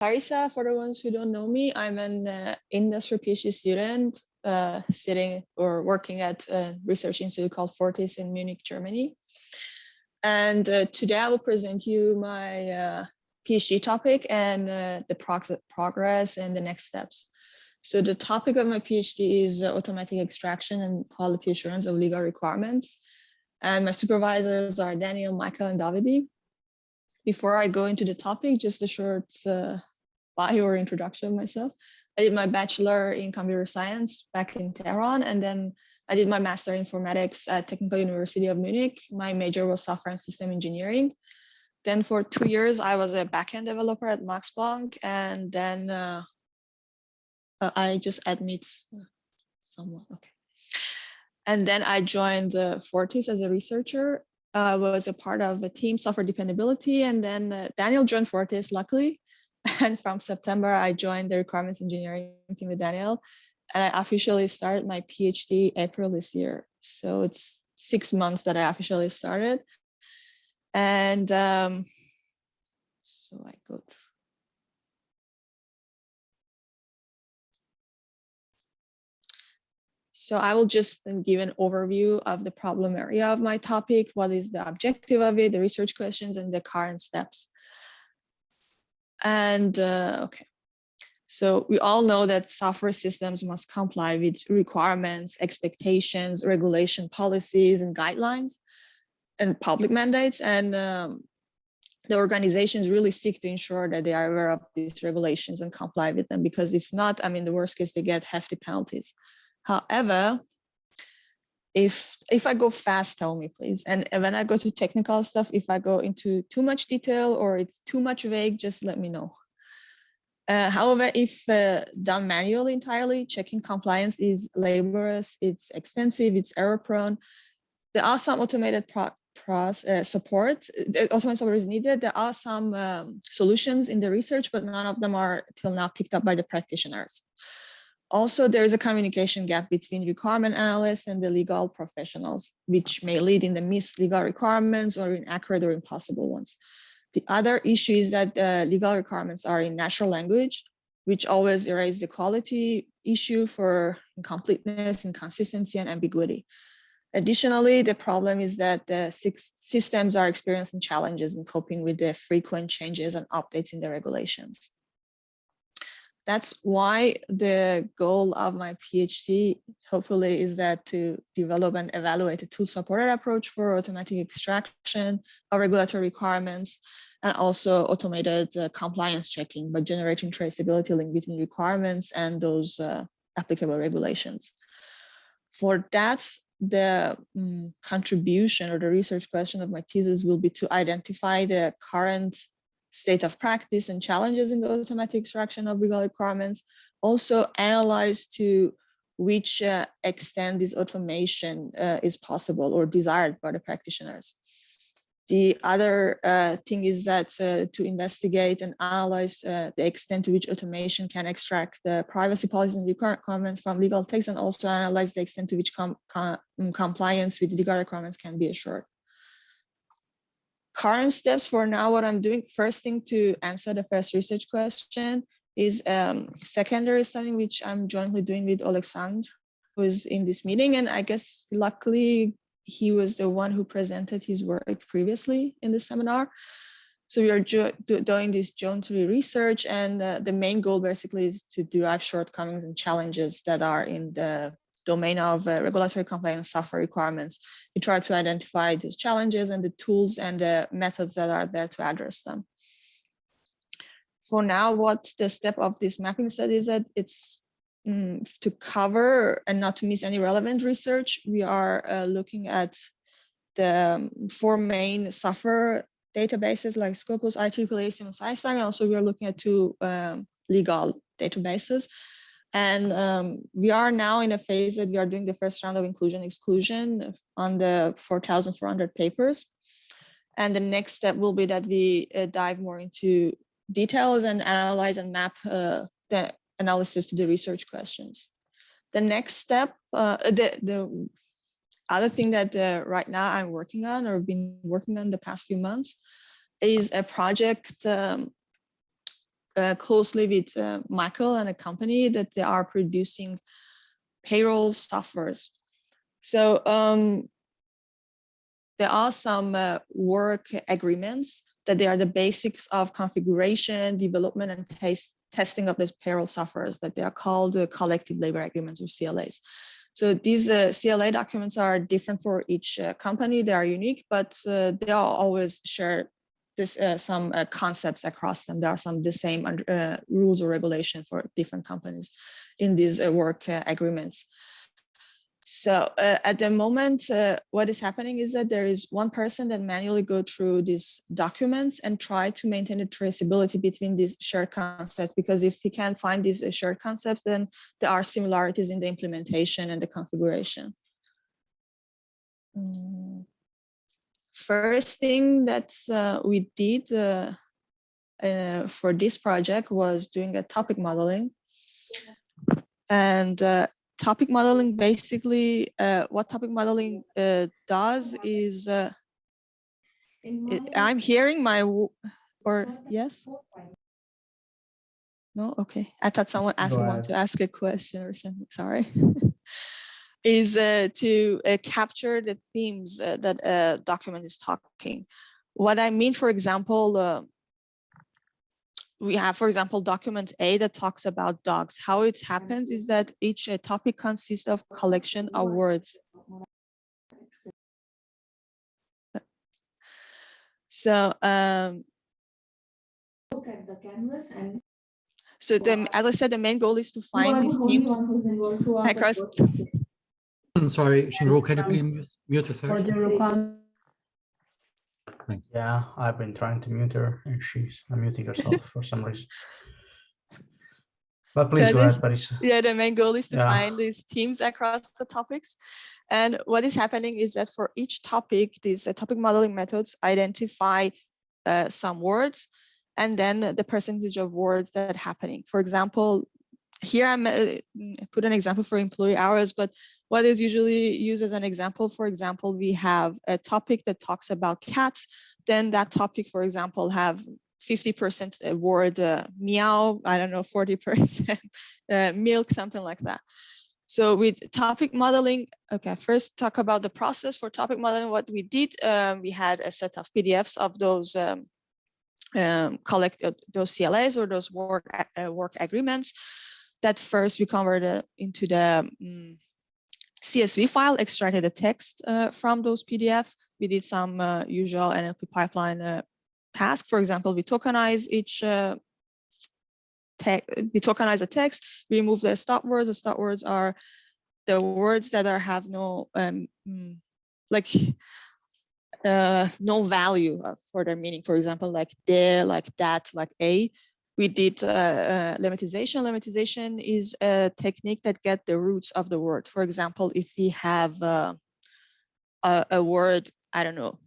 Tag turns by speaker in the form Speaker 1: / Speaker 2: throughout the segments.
Speaker 1: Parisa, for the ones who don't know me, I'm an industry PhD student sitting or working at a research institute called Fortis in Munich, Germany. And today I will present you my PhD topic and the progress and the next steps. So the topic of my PhD is automatic extraction and quality assurance of legal requirements. And my supervisors are Daniel, Michael, and Davide. Before I go into the topic, just a short bio or introduction of myself. I did my bachelor in computer science back in Tehran, and then I did my master in informatics at Technical University of Munich. My major was software and system engineering. Then for 2 years, I was a backend developer at Max Planck, and then I just admit someone, okay. And then I joined Fortis as a researcher. I was a part of a team software dependability, and then Daniel joined Fortis, luckily. And from September, I joined the requirements engineering team with Daniel, and I officially started my PhD April this year. So it's 6 months that I officially started. And so I go through. So I will just give an overview of the problem area of my topic, what is the objective of it, the research questions, and the current steps. And okay, so we all know that software systems must comply with requirements, expectations, regulation policies, and guidelines, and public mandates. And the organizations really seek to ensure that they are aware of these regulations and comply with them, because if not, I mean, the worst case, they get hefty penalties. However, if I go fast, tell me please. And when I go to technical stuff, if I go into too much detail or it's too much vague, just let me know. However, if done manually entirely, checking compliance is laborious, it's extensive, it's error prone. There are some automated support. Automated support is needed. There are some solutions in the research, but none of them are till now picked up by the practitioners. Also, there is a communication gap between requirement analysts and the legal professionals, which may lead in the missed legal requirements or inaccurate or impossible ones. The other issue is that legal requirements are in natural language, which always erase the quality issue for incompleteness, inconsistency, and ambiguity. Additionally, the problem is that the systems are experiencing challenges in coping with the frequent changes and updates in the regulations. That's why the goal of my PhD, hopefully, is that to develop and evaluate a tool-supported approach for automatic extraction of regulatory requirements, and also automated compliance checking by generating traceability link between requirements and those applicable regulations. For that, the contribution or the research question of my thesis will be to identify the current state of practice and challenges in the automatic extraction of legal requirements, also analyze to which extent this automation is possible or desired by the practitioners. The other thing is that to investigate and analyze the extent to which automation can extract the privacy policies and requirements from legal text, and also analyze the extent to which compliance with legal requirements can be assured. Current steps for now, what I'm doing, first thing to answer the first research question is secondary study, which I'm jointly doing with Alexandre, who is in this meeting. And I guess luckily he was the one who presented his work previously in the seminar. So we are doing this jointly research, and the main goal basically is to derive shortcomings and challenges that are in the domain of regulatory compliance software requirements. We try to identify these challenges and the tools and the methods that are there to address them. For now, what the step of this mapping study is that it's to cover and not to miss any relevant research. We are looking at the 4 main software databases like Scopus, IEEE, Siemens, iStar, and also we are looking at 2 legal databases. And we are now in a phase that we are doing the first round of inclusion/exclusion on the 4,400 papers. And the next step will be that we dive more into details and analyze and map the analysis to the research questions. The next step, the other thing that right now I'm working on or been working on the past few months is a project closely with Michael and a company that they are producing payroll softwares. So there are some work agreements that they are the basics of configuration, development, and testing of this payroll softwares that they are called collective labor agreements or CLAs. So these CLA documents are different for each company. They are unique, but they are always share this, some concepts across them. There are some the same rules or regulation for different companies in these work agreements. So at the moment, what is happening is that there is one person that manually go through these documents and try to maintain a traceability between these shared concepts, because if he can't find these shared concepts, then there are similarities in the implementation and the configuration. First thing that we did for this project was doing a topic modeling. And topic modeling, basically, what topic modeling does is, I'm hearing my, or yes? No, okay. I thought someone wanted to ask a question or something, sorry. Is to capture the themes that a document is talking. What I mean, for example, we have, for example, document A that talks about dogs. How it happens is that each topic consists of collection of words. So, look at the canvas and. So as I said, the main goal is to find these themes across.
Speaker 2: I'm sorry, Shinro, can you please mute yourself? Thanks.
Speaker 3: Yeah, I've been trying to mute her and she's unmuting herself for some reason. But please go ahead, Parisa.
Speaker 1: Yeah, the main goal is to find these themes across the topics. And what is happening is that for each topic, these topic modeling methods identify some words and then the percentage of words that are happening. For example, here I'm put an example for employee hours, but what is usually used as an example, for example, we have a topic that talks about cats, then that topic, for example, have 50% word meow, I don't know, 40% milk, something like that. So with topic modeling, okay, first talk about the process for topic modeling. What we did, we had a set of PDFs of those those CLAs or those work agreements that first we converted into the CSV file, extracted the text from those PDFs. We did some usual NLP pipeline task. For example, we tokenize each we tokenize the text, we remove the stop words. The stop words are the words that have no no value for their meaning. For example, like there, like that, like a. We did lemmatization. Lemmatization is a technique that gets the roots of the word. For example, if we have a word, I don't know,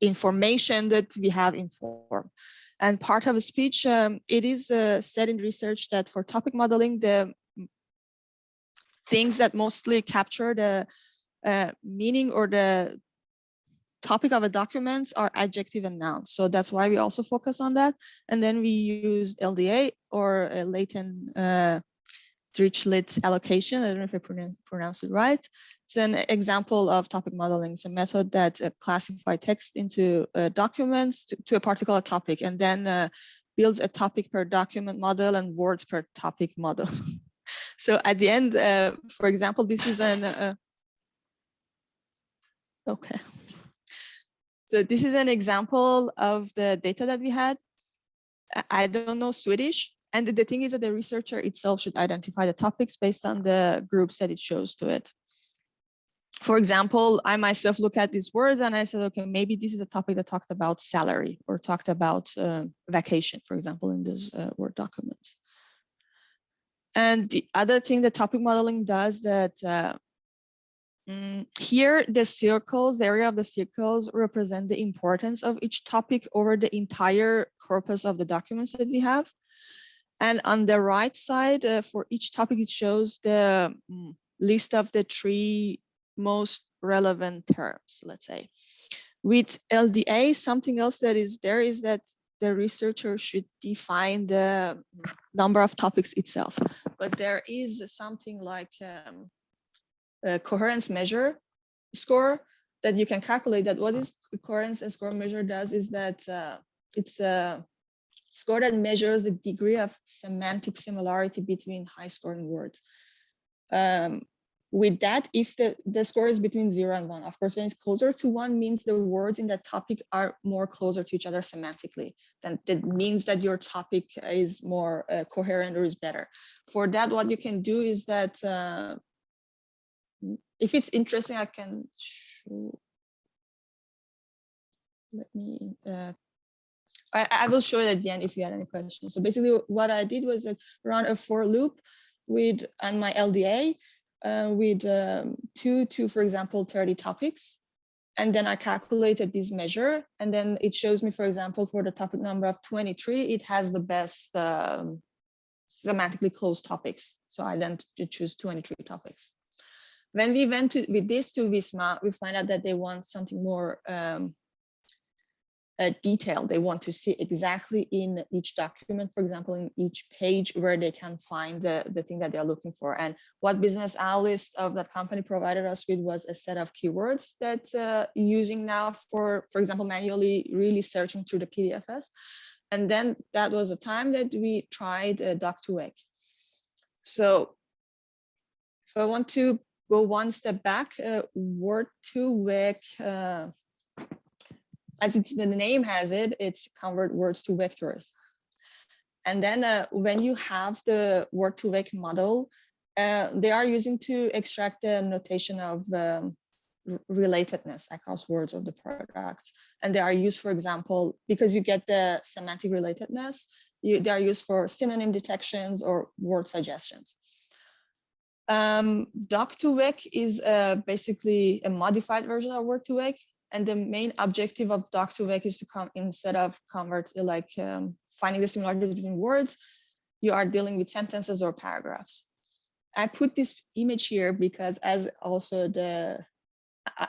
Speaker 1: information that we have inform. And part of a speech, it is said in research that for topic modeling, the things that mostly capture the meaning or the topic of a document are adjective and nouns. So that's why we also focus on that. And then we use LDA or a latent Dirichlet allocation. I don't know if I pronounce it right. It's an example of topic modeling. It's a method that classifies text into documents to a particular topic, and then builds a topic per document model and words per topic model. So at the end, for example, this is an, okay. So this is an example of the data that we had. I don't know Swedish. And the thing is that the researcher itself should identify the topics based on the groups that it shows to it. For example, I myself look at these words and I said, okay, maybe this is a topic that talked about salary or talked about vacation, for example, in these Word documents. And the other thing that topic modeling does that here, the circles, the area of the circles represent the importance of each topic over the entire corpus of the documents that we have. And on the right side, for each topic, it shows the list of the 3 most relevant terms, let's say. With LDA, something else that is there is that the researcher should define the number of topics itself. But there is something like a coherence measure score that you can calculate. That what is coherence and score measure does is that it's a score that measures the degree of semantic similarity between high scoring words. With that, if the score is between 0 and 1, of course, when it's closer to 1 means the words in that topic are more closer to each other semantically. Then that means that your topic is more coherent or is better. For that, what you can do is that if it's interesting, I can show. Let me. I will show it at the end if you had any questions. So basically, what I did was that run a for loop with on my LDA with 2 to, for example, 30 topics. And then I calculated this measure. And then it shows me, for example, for the topic number of 23, it has the best semantically close topics. So I then choose 23 topics. When we went with this to Visma, we find out that they want something more detailed. They want to see exactly in each document, for example, in each page where they can find the thing that they're looking for. And what business analyst of that company provided us with was a set of keywords that using now for example, manually really searching through the PDFs. And then that was the time that we tried Doc2Vec. So if I want to go one step back, Word2Vec, as the name has it, it's convert words to vectors. And then when you have the Word2Vec model, they are using to extract the notation of relatedness across words of the product. And they are used, for example, because you get the semantic relatedness, they are used for synonym detections or word suggestions. Doc2Vec is basically a modified version of Word2Vec. And the main objective of Doc2Vec is to come, instead of convert, like finding the similarities between words, you are dealing with sentences or paragraphs. I put this image here because, as also the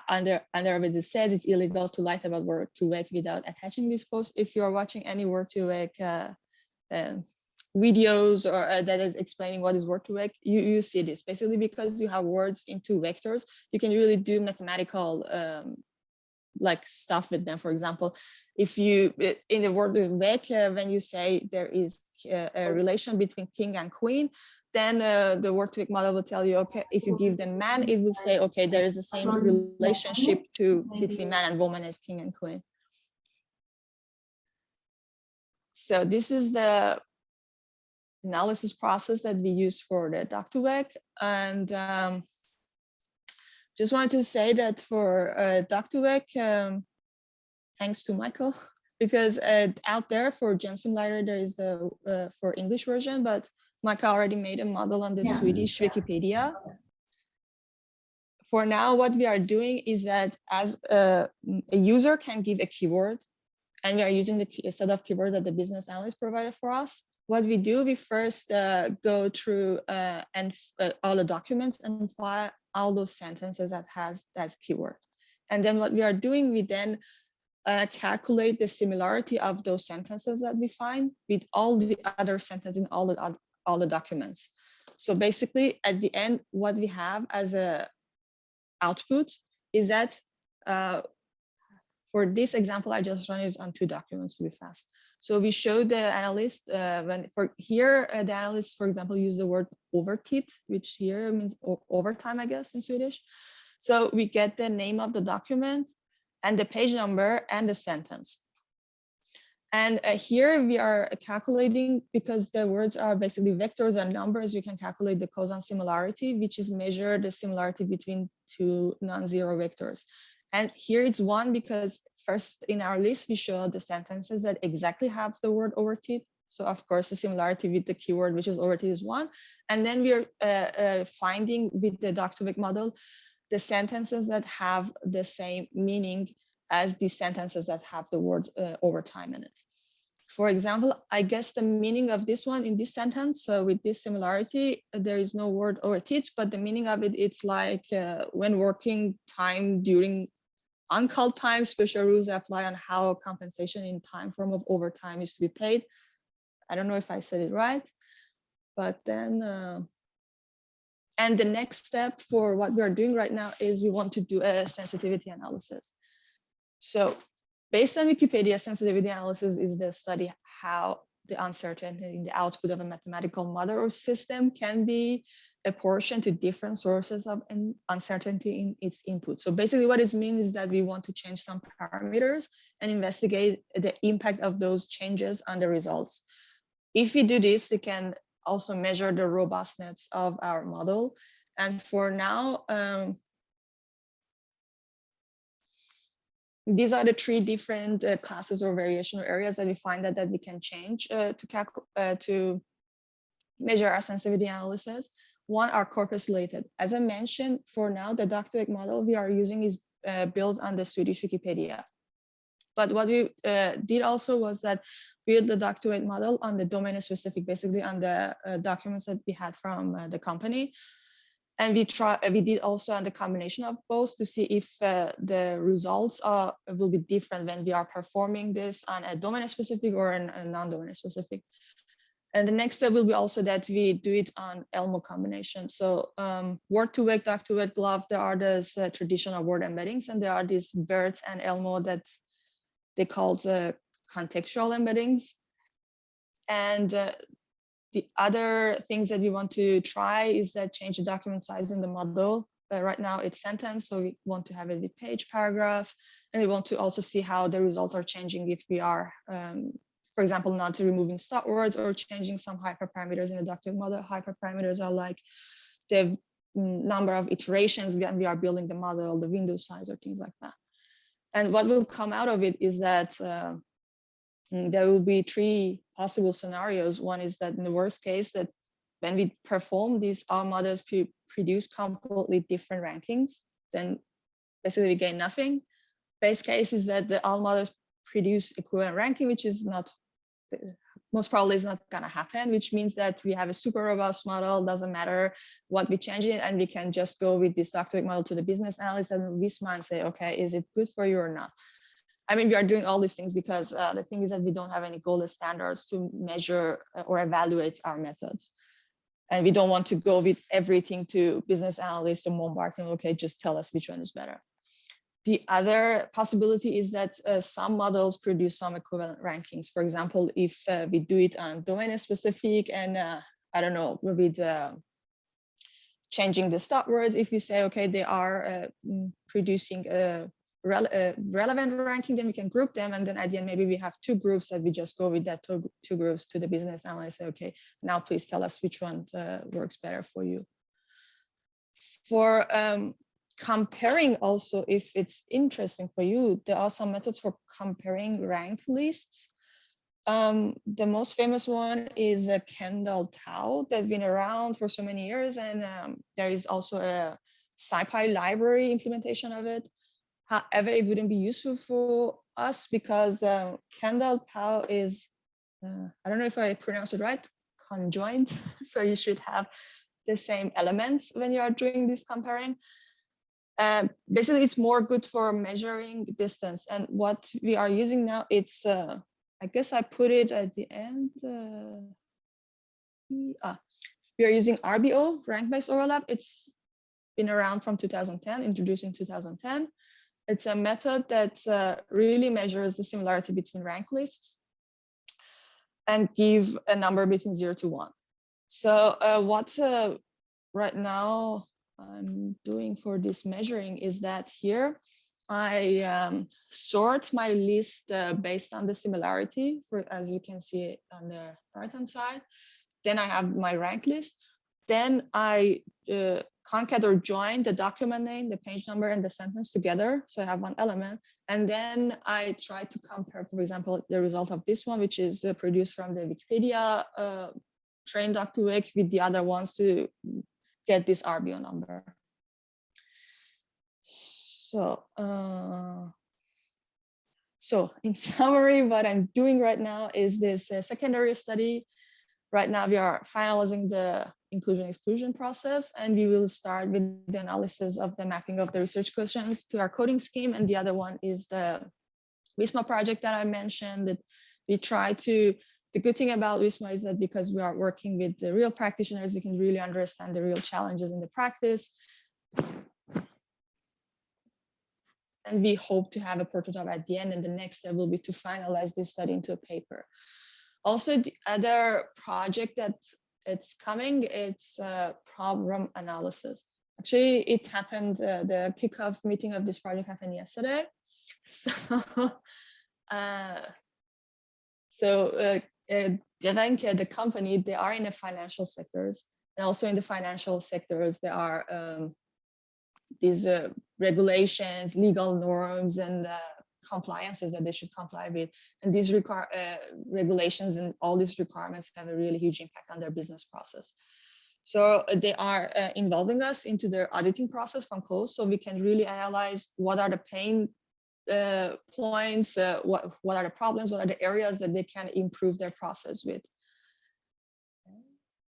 Speaker 1: under what it says, it's illegal to write about Word2Vec without attaching this post. If you're watching any Word2Vec videos or that is explaining what is Word2Vec, you see this. Basically, because you have words into vectors, you can really do mathematical like stuff with them. For example, if you in the Word2Vec, when you say there is a relation between king and queen, then the Word2Vec model will tell you, okay, if you give them man, it will say, okay, there is the same relationship between man and woman as king and queen. So this is the analysis process that we use for the Doc2Vec. And just wanted to say that for Doc2Vec, thanks to Michael, because out there for GenSim there is the for English version, but Michael already made a model on the Swedish Wikipedia. For now, what we are doing is that as a user can give a keyword, and we are using the set of keywords that the business analyst provided for us. What we do, we first go through all the documents and find all those sentences that has that keyword. And then what we are doing, we then calculate the similarity of those sentences that we find with all the other sentences in all the documents. So basically, at the end, what we have as a output is that for this example, I just run it on 2 documents to be fast. So we show the analyst the analyst, for example, use the word overtid, which here means overtime, I guess, in Swedish. So we get the name of the document and the page number and the sentence. And here we are calculating, because the words are basically vectors and numbers, we can calculate the cosine similarity, which is measure the similarity between 2 non-zero vectors. And here it's 1 because first in our list, we show the sentences that exactly have the word overtid. So of course, the similarity with the keyword, which is overtid, is 1. And then we are finding with the Doc2Vec model, the sentences that have the same meaning as the sentences that have the word overtime in it. For example, I guess the meaning of this one in this sentence, so with this similarity, there is no word overtid, but the meaning of it, it's like when working time during on-call time, special rules apply on how compensation in time form of overtime is to be paid. I don't know if I said it right, but then, and the next step for what we are doing right now is we want to do a sensitivity analysis. So based on Wikipedia, sensitivity analysis is the study how the uncertainty in the output of a mathematical model or system can be apportioned to different sources of uncertainty in its input. So basically what it means is that we want to change some parameters and investigate the impact of those changes on the results. If we do this, we can also measure the robustness of our model. And for now, these are the three different classes or variation or areas that we find that we can change to measure our sensitivity analysis. One are corpus related. As I mentioned, for now, the Dr. model we are using is built on the Swedish Wikipedia. But what we did also was that build the Dr. model on the domain specific, basically on the documents that we had from the company. And we did also on the combination of both to see if the results will be different when we are performing this on a domain specific or a non-domain specific. And the next step will be also that we do it on Elmo combination. So word-to-wake, doc-to-wake, glove, there are these traditional word embeddings, and there are these BERT and Elmo that they call the contextual embeddings. And the other things that we want to try is that change the document size in the model. Right now it's sentence, so we want to have it with page, paragraph, and we want to also see how the results are changing if we are, for example, not removing stop words or changing some hyperparameters in the document model. Hyperparameters are like the number of iterations when we are building the model, the window size, or things like that. And what will come out of it is that there will be three possible scenarios. One is that in the worst case, that when we perform these, our models produce completely different rankings, then basically we gain nothing. Base case is that the all models produce equivalent ranking, which is not, most probably is not gonna happen, which means that we have a super robust model, doesn't matter what we change it, and we can just go with this doctorate model to the business analyst and Visma and say, okay, is it good for you or not? I mean, we are doing all these things because the thing is that we don't have any gold standards to measure or evaluate our methods. And we don't want to go with everything to business analysts or bombard them, okay, just tell us which one is better. The other possibility is that some models produce some equivalent rankings. For example, if we do it on domain specific and I don't know, with changing the stop words, if we say, okay, they are producing a relevant ranking, then we can group them, and then at the end maybe we have two groups that we just go with that two groups to the business analyst. Say, okay, now please tell us which one works better for you. For comparing also, if it's interesting for you, there are some methods for comparing ranked lists. The most famous one is a Kendall Tau that's been around for so many years, and there is also a SciPy library implementation of it. However, it wouldn't be useful for us because Kendall Tau is, I don't know if I pronounced it right, conjoined. So you should have the same elements when you are doing this comparing. Basically, it's more good for measuring distance. And what we are using now, it's, I guess I put it at the end. We are using RBO, rank-based overlap. It's been around from 2010, introduced in 2010. It's a method that really measures the similarity between ranked lists and give a number between 0 to 1. So what right now I'm doing for this measuring is that here I sort my list based on the similarity, for, as you can see on the right-hand side. Then I have my rank list. Then I concat or join the document name, the page number, and the sentence together. So I have one element. And then I try to compare, for example, the result of this one, which is produced from the Wikipedia trained Doc2Wake with the other ones to get this RBO number. So, so in summary, what I'm doing right now is this secondary study Right now we are finalizing the inclusion-exclusion process, and we will start with the analysis of the mapping of the research questions to our coding scheme. And the other one is the Visma project that I mentioned, that we try to, the good thing about Visma is that because we are working with the real practitioners, we can really understand the real challenges in the practice. And we hope to have a prototype at the end, and the next step will be to finalize this study into a paper. Also, the other project that it's coming, it's problem analysis. Actually, it happened, the kickoff meeting of this project happened yesterday. So, I think the company, they are in the financial sectors, and also in the financial sectors, there are these regulations, legal norms, and compliances that they should comply with. And these regulations and all these requirements have a really huge impact on their business process. So they are involving us into their auditing process from close, so we can really analyze what are the pain points, what are the problems, what are the areas that they can improve their process with.